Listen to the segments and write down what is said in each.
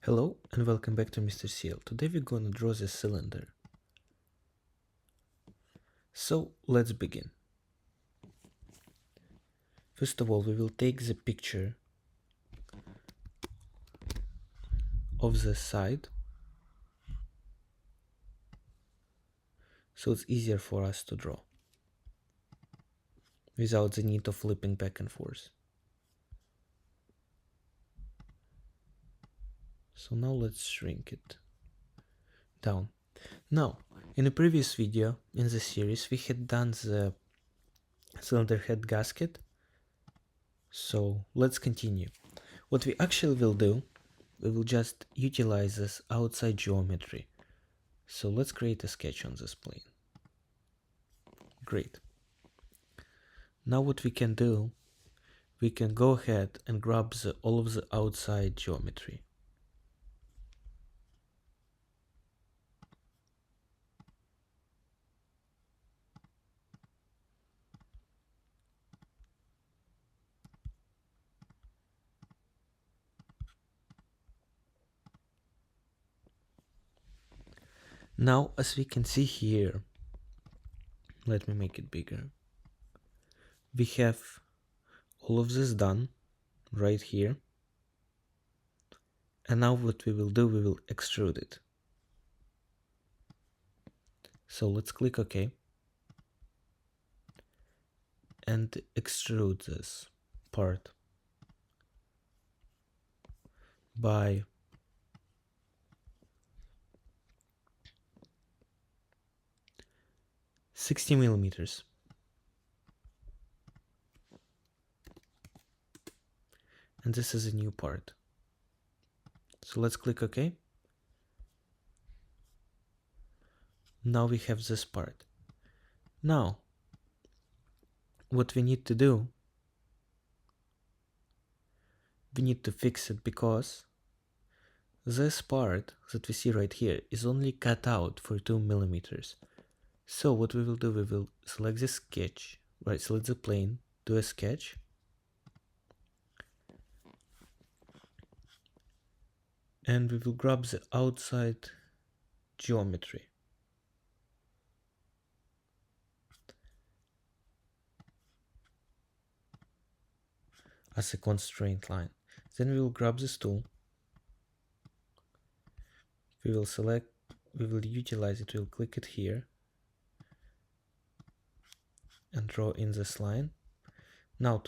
Hello and welcome back to Mr. CL. Today we're gonna draw this cylinder. So let's begin. First of all, we will take the picture of the side so it's easier for us to draw without the need of flipping back and forth. So now let's shrink it down. Now, in a previous video in the series we had done the cylinder head gasket. So let's continue. What we actually will do, we will just utilize this outside geometry. So let's create a sketch on this plane. Great. Now what we can do, we can go ahead and grab all of the outside geometry. Now, as we can see here, let me make it bigger. We have all of this done right here. And now what we will do, we will extrude it. So let's click OK. And extrude this part by 60 millimeters. And this is a new part. So let's click OK. Now we have this part. Now, what we need to do, we need to fix it because this part that we see right here is only cut out for 2 millimeters. So what we will do, we will select the sketch, right, select the plane, do a sketch. And we will grab the outside geometry. As a constraint line. Then we will grab this tool. We will select, we will utilize it, we'll click it here. And draw in this line. Now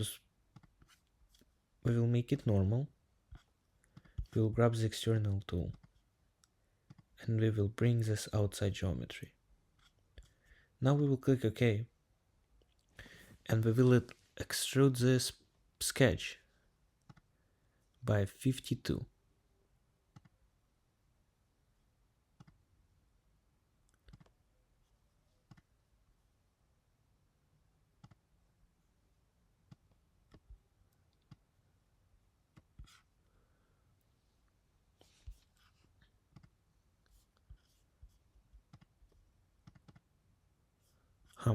we will make it normal. We will grab the external tool. And we will bring this outside geometry. Now we will click OK. And we will extrude this sketch by 52.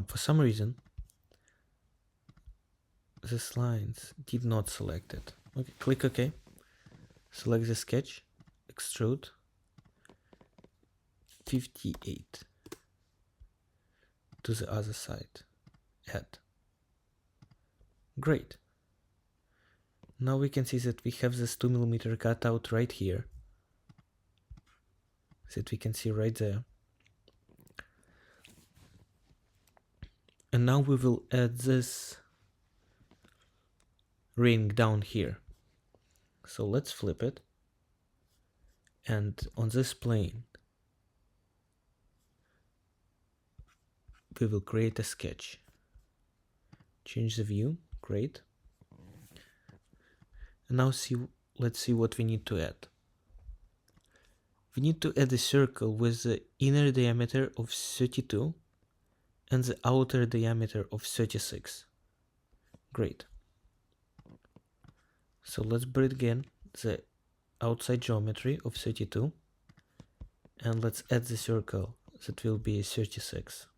For some reason, these lines did not select it. Okay, click OK. Select the sketch, extrude 58 to the other side. Add. Great. Now we can see that we have this 2 millimeter cutout right here. That we can see right there. And now we will add this ring down here. So let's flip it. And on this plane, we will create a sketch. Change the view. Great. And now let's see what we need to add. We need to add a circle with the inner diameter of 32 and the outer diameter of 36. Great. So let's bring again the outside geometry of 32 and let's add the circle that will be 36.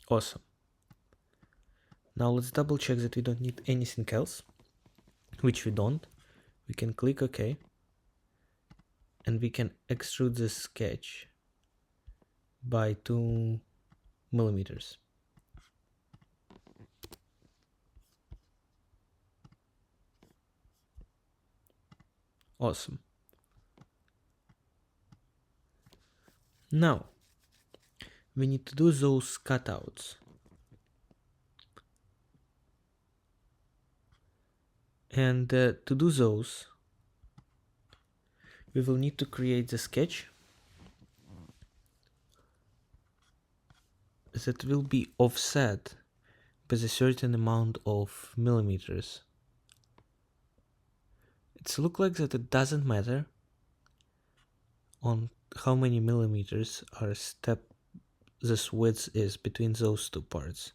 Awesome. Now let's double check that we don't need anything else. which we don't, we can click OK, and we can extrude this sketch by 2 millimeters. Awesome. Now we need to do those cutouts. And to do those, we will need to create the sketch that will be offset by a certain amount of millimeters. It's look like that it doesn't matter on how many millimeters our step this width is between those two parts,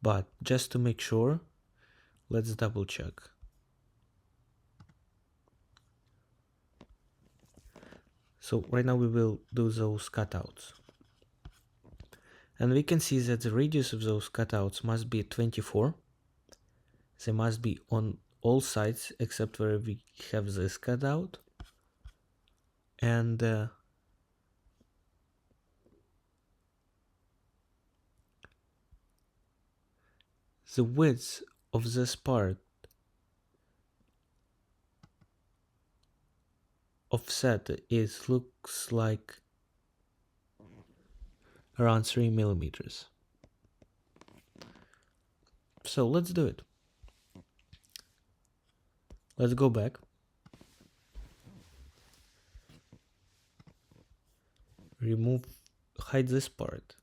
but just to make sure, let's double check. So right now we will do those cutouts, and we can see that the radius of those cutouts must be 24. They must be on all sides except where we have this cutout, and the width of this part offset is looks like around 3 millimeters. So let's do it. Let's go back. Hide this part.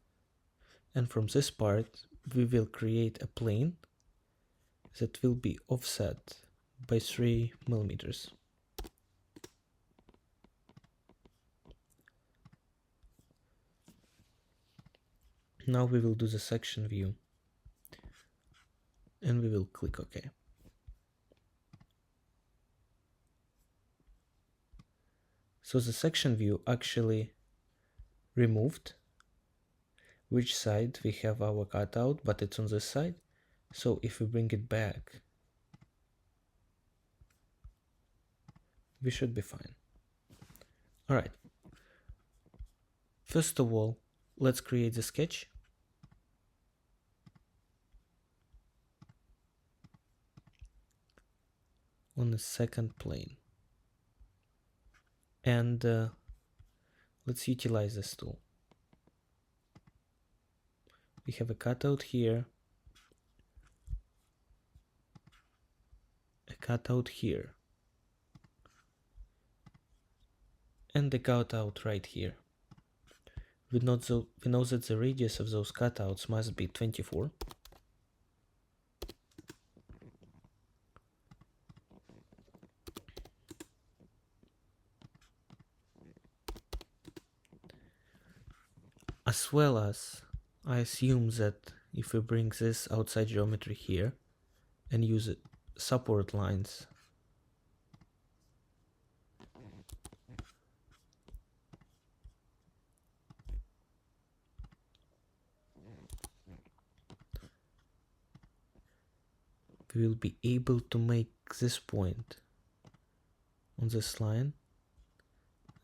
And from this part, we will create a plane that will be offset by 3 millimeters. Now we will do the section view, and we will click OK. So the section view actually removed which side we have our cutout, but it's on this side. So if we bring it back, we should be fine. Alright. First of all, let's create the sketch. On the second plane. And let's utilize this tool. We have a cutout here, a cutout here, and the cutout right here. We know that the radius of those cutouts must be 24. As well as, I assume that if we bring this outside geometry here and use it, support lines, we will be able to make this point on this line,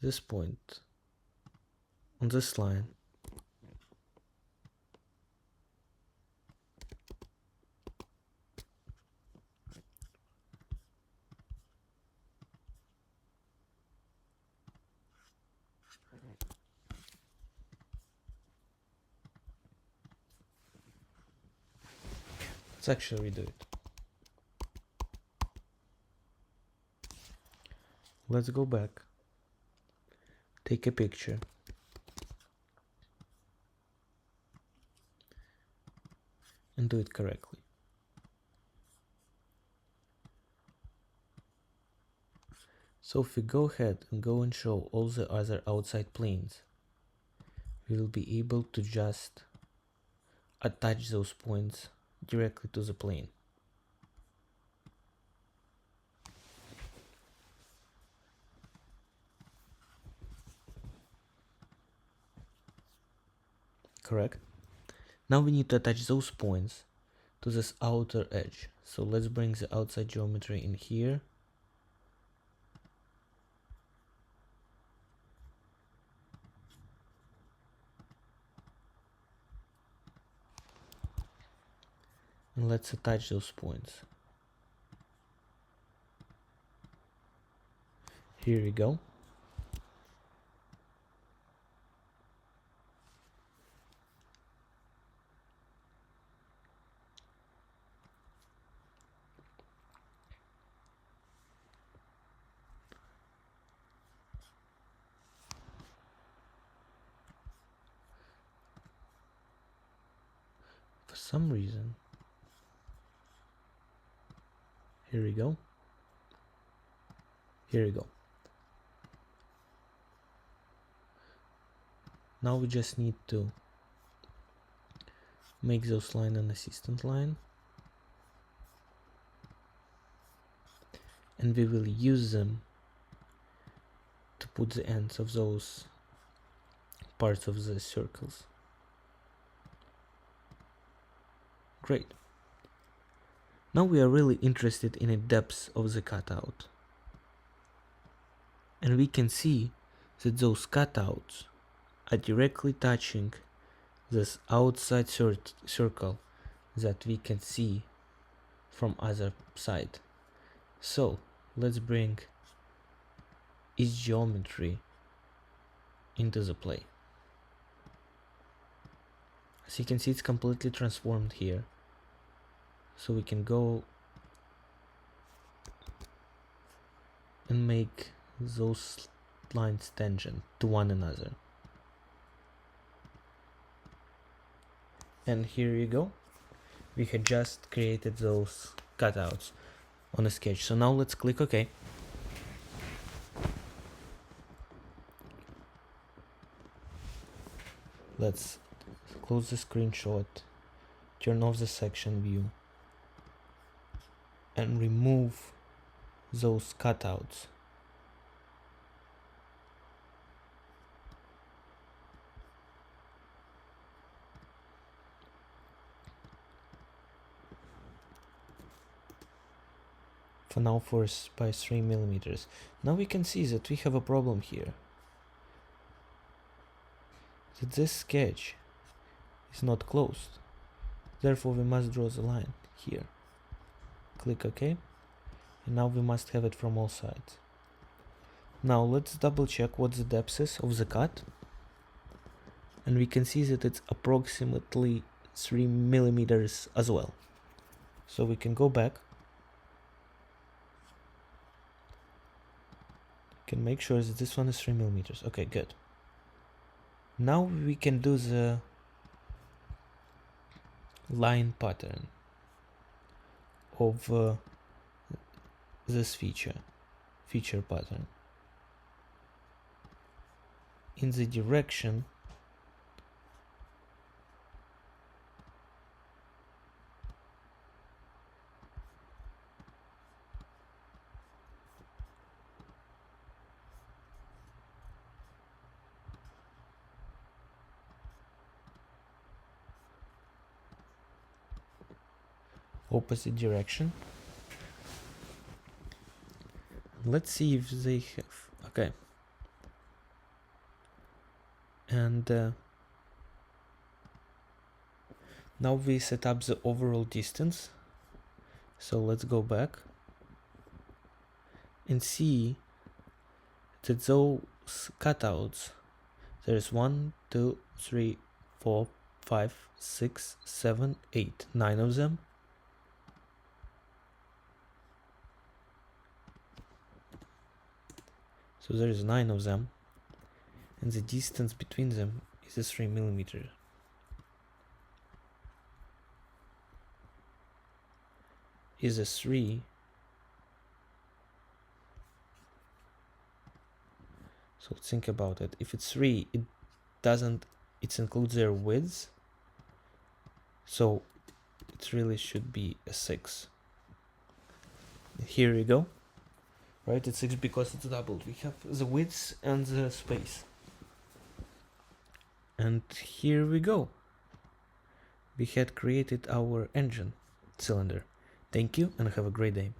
this point on this line, let's actually redo it. Let's go back, take a picture, and do it correctly. So if we go ahead and go and show all the other outside planes, we will be able to just attach those points directly to the plane. Correct? Now we need to attach those points to this outer edge. So let's bring the outside geometry in here. And let's attach those points. Here we go. For some reason, here we go. Here we go. Now we just need to make those line an assistant line, and we will use them to put the ends of those parts of the circles. Great. Now we are really interested in the depth of the cutout, and we can see that those cutouts are directly touching this outside circle that we can see from other side. So let's bring its geometry into the play. As you can see, it's completely transformed here. So we can go and make those lines tangent to one another. And here you go. We had just created those cutouts on a sketch. So now let's click OK. Let's close the screenshot, turn off the section view, and remove those cutouts. For now, by 3 millimeters. Now we can see that we have a problem here. That this sketch is not closed. Therefore, we must draw the line here. Click OK. And now we must have it from all sides. Now let's double check what the depth is of the cut. And we can see that it's approximately 3 millimeters as well. So we can go back. Can make sure that this one is 3 millimeters. Okay, good. Now we can do the line pattern of this feature pattern. In the direction opposite direction. Let's see if they have. Okay. And now we set up the overall distance. So let's go back and see that those cutouts, there's 1, 2, 3, 4, 5, 6, 7, 8, 9 of them. So there is 9 of them, and the distance between them is a 3 millimeters. Is a 3. So think about it. If it's 3, it includes their width. So it really should be a 6. Here we go. Right, it's 6 because it's doubled. We have the width and the space. And here we go. We had created our engine. cylinder. Thank you and have a great day.